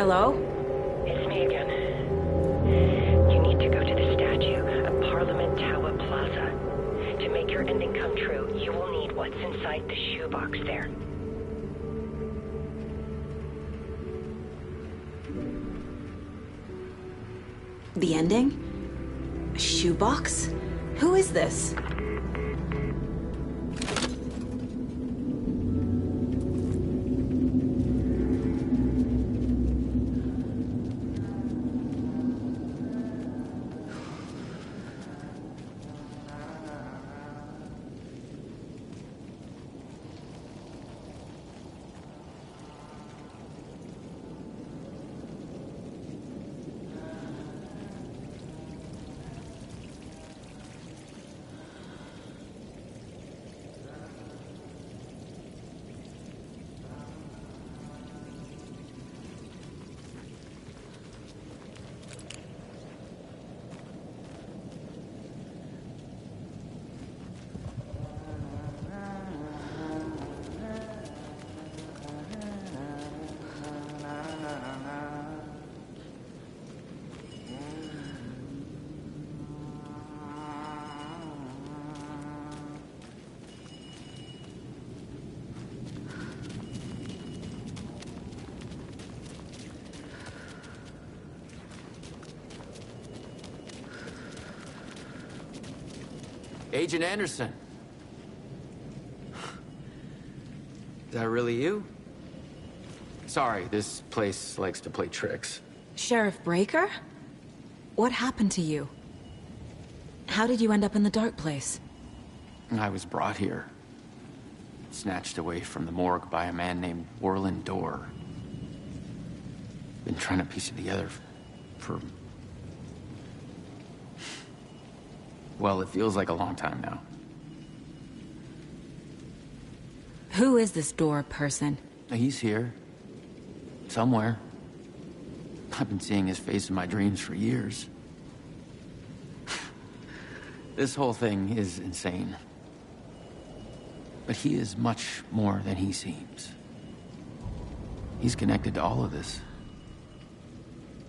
Hello? It's me again. You need to go to the statue at Parliament Tower Plaza. To make your ending come true, you will need what's inside the shoebox there. The ending? A shoebox? Who is this? Agent Anderson. Is that really you? Sorry, this place likes to play tricks. Sheriff Breaker? What happened to you? How did you end up in the dark place? I was brought here. Snatched away from the morgue by a man named Warlin Dorr. Been trying to piece it together for... Well, it feels like a long time now. Who is this Dorr person? He's here. Somewhere. I've been seeing his face in my dreams for years. This whole thing is insane. But he is much more than he seems. He's connected to all of this.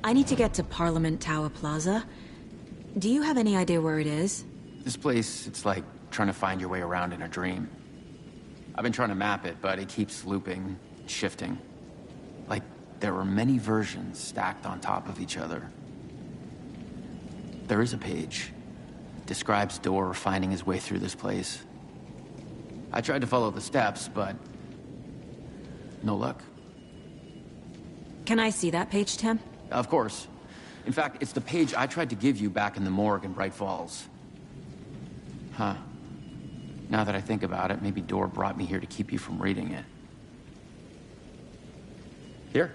I need to get to Parliament Tower Plaza. Do you have any idea where it is? This place, it's like trying to find your way around in a dream. I've been trying to map it, but it keeps looping, shifting. Like there were many versions stacked on top of each other. There is a page. Describes Dorr finding his way through this place. I tried to follow the steps, but no luck. Can I see that page, Tim? Of course. In fact, it's the page I tried to give you back in the morgue in Bright Falls. Huh. Now that I think about it, maybe Dorr brought me here to keep you from reading it. Here.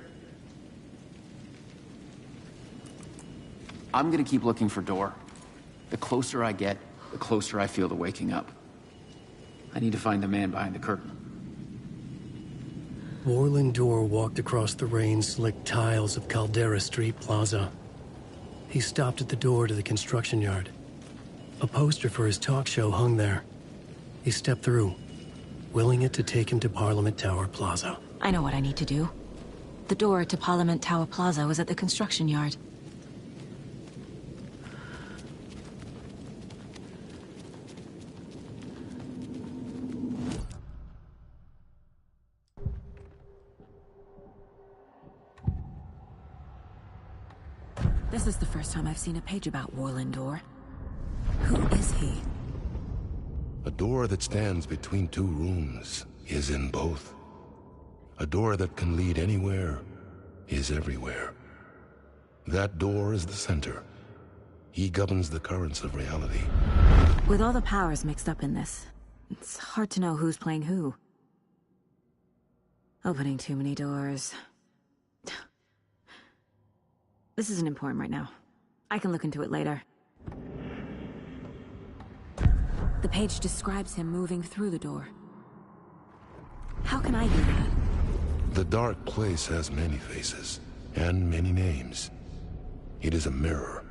I'm gonna keep looking for Dorr. The closer I get, the closer I feel to waking up. I need to find the man behind the curtain. Warlin Dorr walked across the rain-slicked tiles of Caldera Street Plaza. He stopped at the door to the construction yard. A poster for his talk show hung there. He stepped through, willing it to take him to Parliament Tower Plaza. I know what I need to do. The door to Parliament Tower Plaza was at the construction yard. This is the first time I've seen a page about Warlin Dorr. Who is he? A door that stands between two rooms is in both. A door that can lead anywhere is everywhere. That door is the center. He governs the currents of reality. With all the powers mixed up in this, it's hard to know who's playing who. Opening too many doors. This isn't important right now. I can look into it later. The page describes him moving through the door. How can I do that? The dark place has many faces and many names. It is a mirror,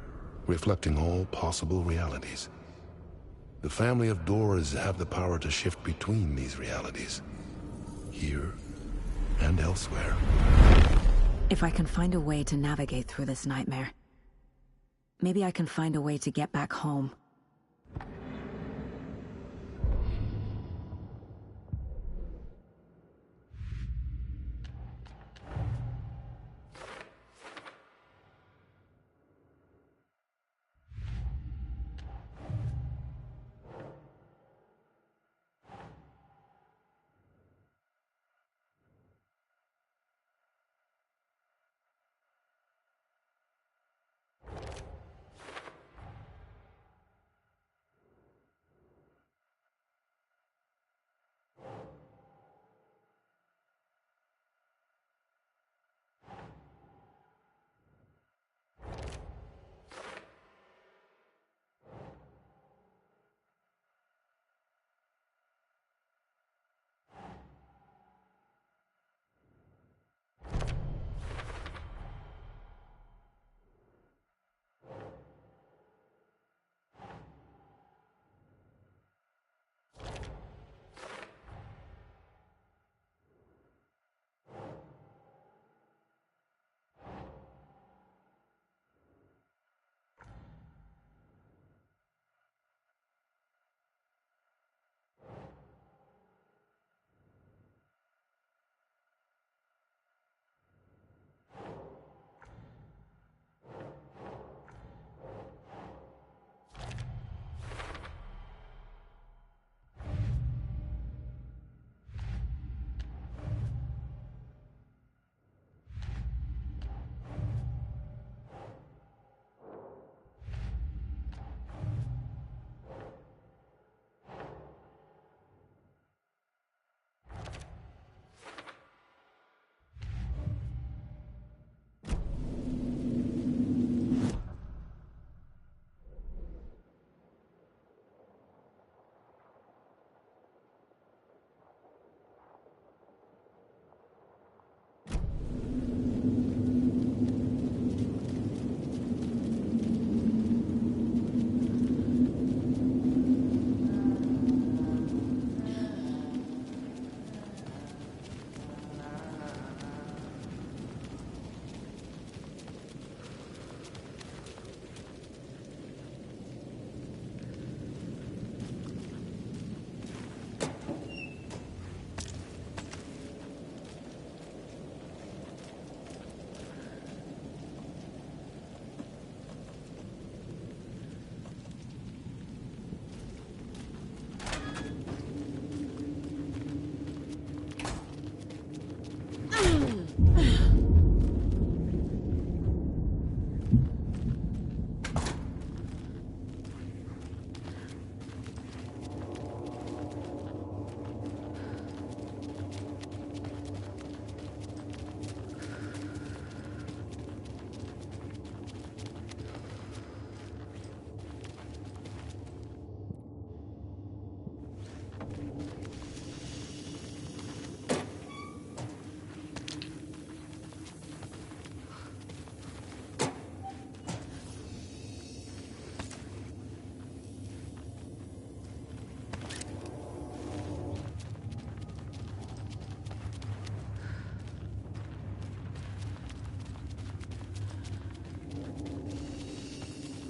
reflecting all possible realities. The family of Dorrs have the power to shift between these realities, here and elsewhere. If I can find a way to navigate through this nightmare, maybe I can find a way to get back home.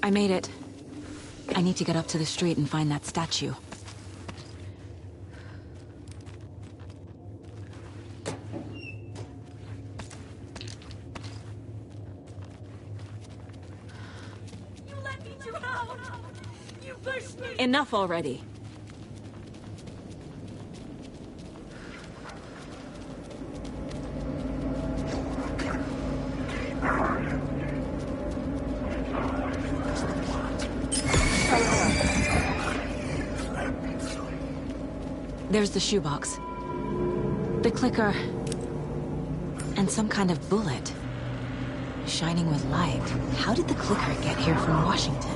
I made it. I need to get up to the street and find that statue. You let me drown! You pushed me! Enough already. There's the shoebox. The clicker. And some kind of bullet. Shining with light. How did the clicker get here from Washington?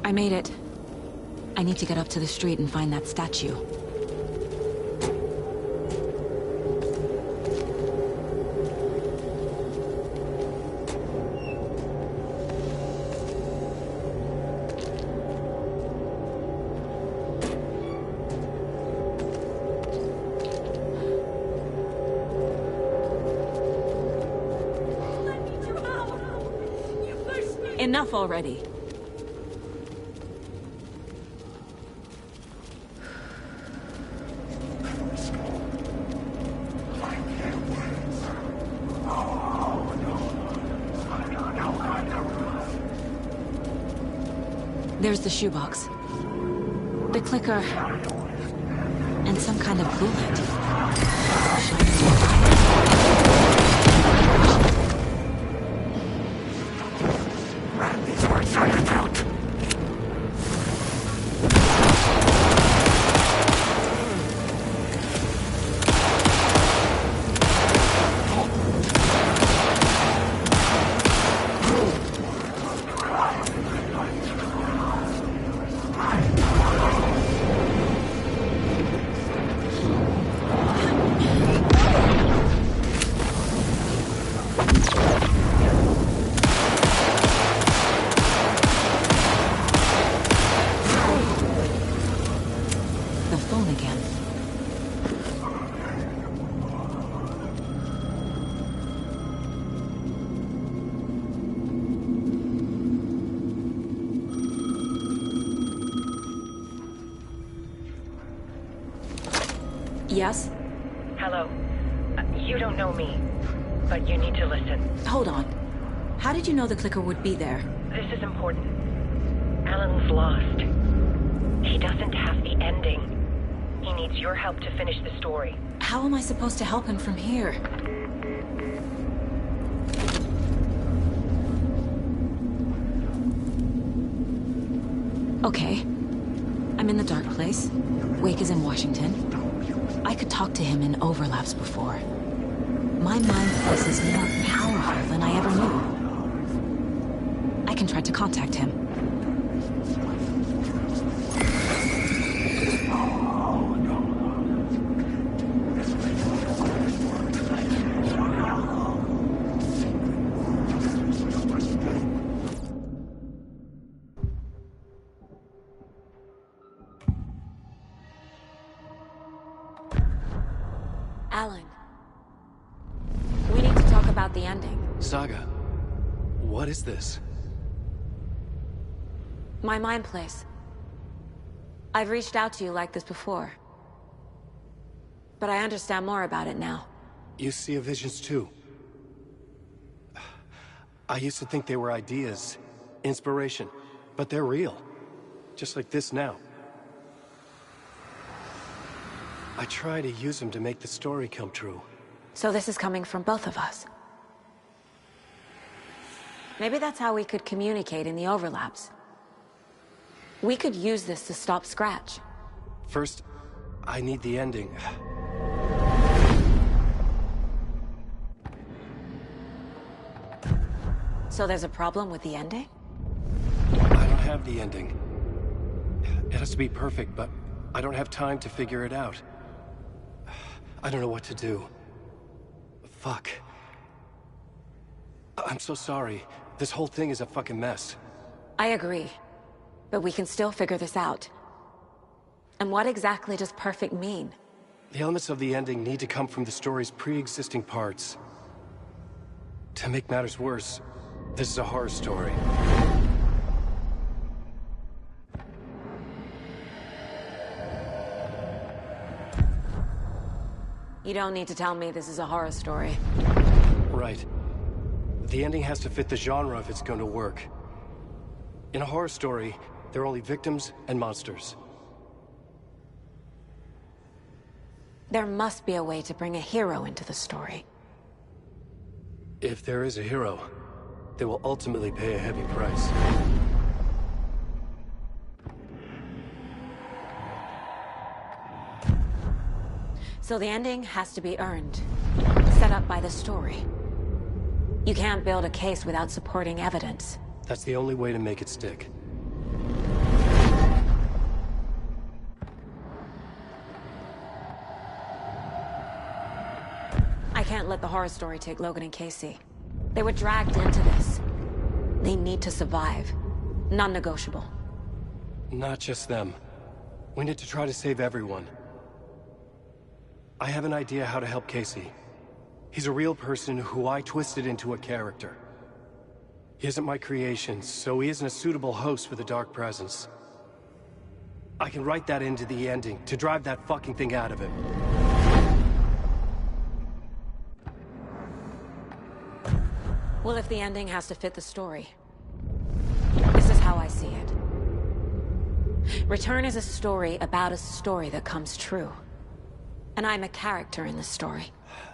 I made it. I need to get up to the street and find that statue. Let me drown! You pushed me! Enough already. There's the shoebox. The clicker. And some kind of bullet. The phone again. Yes? Hello. You don't know me, but you need to listen. Hold on. How did you know the clicker would be there? This is important. Alan's lost. He doesn't have the ending. He needs your help to finish the story. How am I supposed to help him from here? Okay. I'm in the dark place. Wake is in Washington. I could talk to him in overlaps before. My mind place is more powerful than I ever knew. I can try to contact him. Alan. We need to talk about the ending. Saga, what is this? My mind place. I've reached out to you like this before. But I understand more about it now. You see visions too. I used to think they were ideas, inspiration, but they're real. Just like this now. I try to use them to make the story come true. So this is coming from both of us. Maybe that's how we could communicate in the overlaps. We could use this to stop Scratch. First, I need the ending. So there's a problem with the ending? I don't have the ending. It has to be perfect, but I don't have time to figure it out. I don't know what to do. Fuck. I'm so sorry. This whole thing is a fucking mess. I agree. But we can still figure this out. And what exactly does perfect mean? The elements of the ending need to come from the story's pre-existing parts. To make matters worse, this is a horror story. You don't need to tell me this is a horror story. Right. The ending has to fit the genre if it's going to work. In a horror story, there are only victims and monsters. There must be a way to bring a hero into the story. If there is a hero, they will ultimately pay a heavy price. So the ending has to be earned, set up by the story. You can't build a case without supporting evidence. That's the only way to make it stick. can't let the horror story take Logan and Casey. They were dragged into this. They need to survive. Non-negotiable. Not just them. We need to try to save everyone. I have an idea how to help Casey. He's a real person who I twisted into a character. He isn't my creation, so he isn't a suitable host for the Dark Presence. I can write that into the ending to drive that fucking thing out of him. Well, if the ending has to fit the story, this is how I see it. Return is a story about a story that comes true. And I'm a character in this story.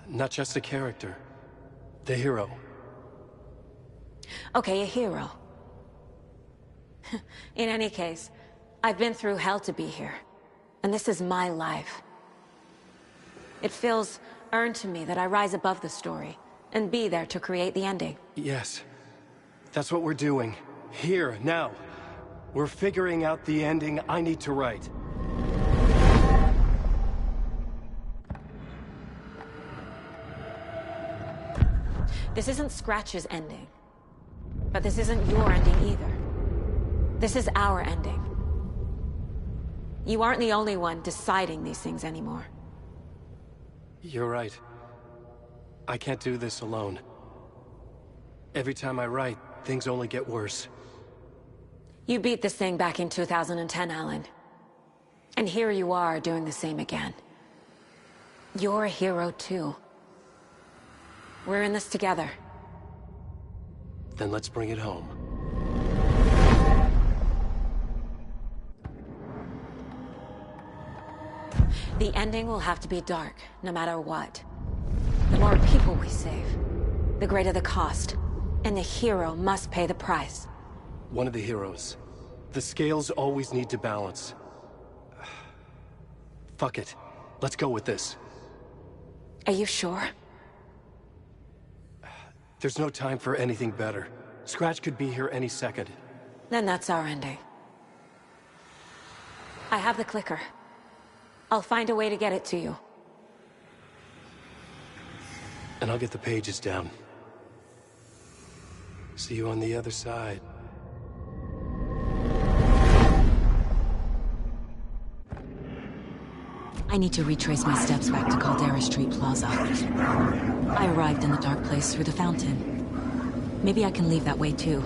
Not just a character. The hero. Okay, a hero. In any case, I've been through hell to be here. And this is my life. It feels earned to me that I rise above the story and be there to create the ending. Yes. That's what we're doing. Here, now. We're figuring out the ending I need to write. This isn't Scratch's ending. But this isn't your ending either. This is our ending. You aren't the only one deciding these things anymore. You're right. I can't do this alone. Every time I write, things only get worse. You beat this thing back in 2010, Alan. And here you are doing the same again. You're a hero too. We're in this together. Then let's bring it home. The ending will have to be dark, no matter what. The more people we save, the greater the cost. And the hero must pay the price. One of the heroes. The scales always need to balance. Fuck it. Let's go with this. Are you sure? There's no time for anything better. Scratch could be here any second. Then that's our ending. I have the clicker. I'll find a way to get it to you. And I'll get the pages down. See you on the other side. I need to retrace my steps back to Caldera Street Plaza. I arrived in the dark place through the fountain. Maybe I can leave that way too.